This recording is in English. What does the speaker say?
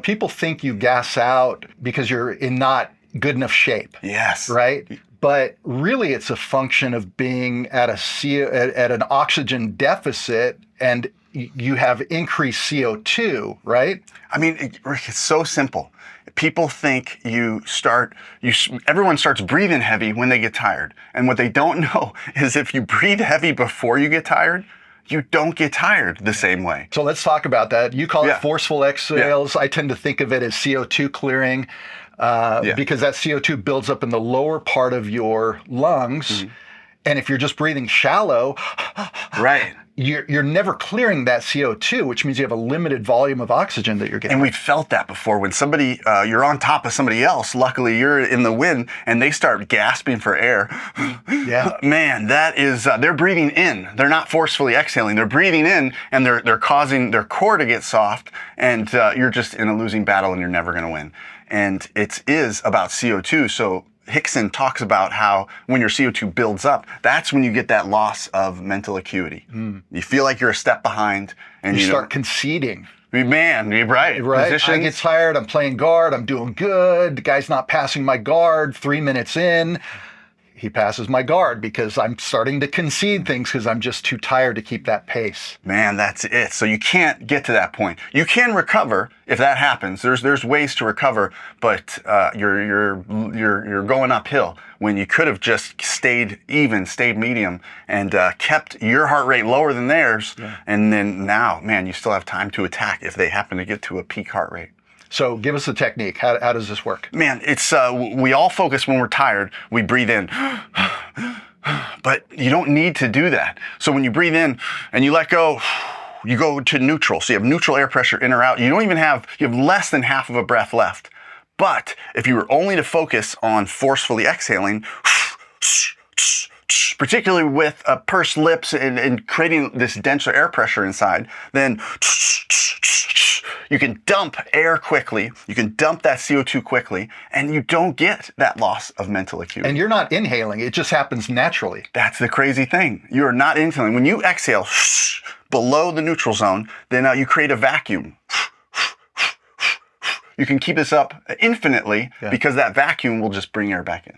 People think you gas out because you're in not good enough shape. Yes. Right? But really, it's a function of being at at an oxygen deficit, and you have increased CO2, right? I mean, Rick, it's so simple. People think everyone starts breathing heavy when they get tired. And what they don't know is if you breathe heavy before you get tired, you don't get tired the same way. So let's talk about that. You call it forceful exhales. I tend to think of it as CO2 clearing. Because that CO2 builds up in the lower part of your lungs. And if you're just breathing shallow, right, you're never clearing that CO2, which means you have a limited volume of oxygen that you're getting. And we've felt that before when somebody, you're on top of somebody else, luckily you're in the wind, and they start gasping for air. Yeah. Man, that is, they're breathing in. They're not forcefully exhaling. They're breathing in, and they're causing their core to get soft, and you're just in a losing battle, and you're never going to win. And it is about CO2. So Hickson talks about how when your CO2 builds up, that's when you get that loss of mental acuity. You feel like you're a step behind, and you start conceding. Man, you're right. Right. I get tired. I'm playing guard. I'm doing good. The guy's not passing my guard. 3 minutes in, he passes my guard because I'm starting to concede things because I'm just too tired to keep that pace. Man, that's it. So you can't get to that point. You can recover if that happens. There's ways to recover, but you're going uphill when you could have just stayed medium, and kept your heart rate lower than theirs. And then now, man, you still have time to attack if they happen to get to a peak heart rate. So give us the technique. How does this work? Man, it's we all focus when we're tired. We breathe in. But you don't need to do that. So when you breathe in and you let go, you go to neutral. So you have neutral air pressure in or out. You have less than half of a breath left. But if you were only to focus on forcefully exhaling, particularly with pursed lips and creating this denser air pressure inside, then you can dump air quickly, you can dump that CO2 quickly, and you don't get that loss of mental acuity. And you're not inhaling, it just happens naturally. That's the crazy thing. You're not inhaling. When you exhale below the neutral zone, then you create a vacuum. You can keep this up infinitely because that vacuum will just bring air back in.